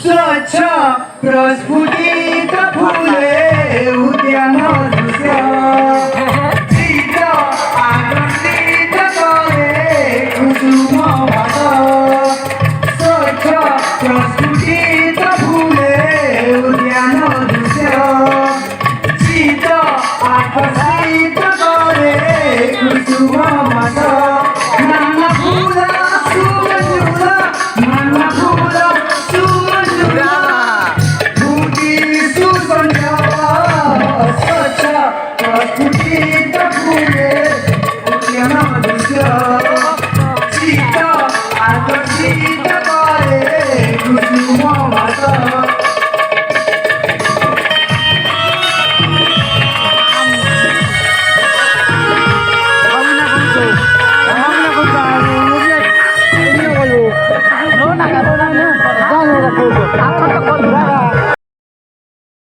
स्वच्छ प्रस्फुटित फुले उद्यान आकर्षित करे कुसुम स्वच्छ प्रस्फुटित फुले उद्यान आकर्षित करे कुसुम नाना फुला सुमंजुला नाना फुला सुमंजुला फुटी सुसंध्या स्वच्छ प्रस्फुटित फुले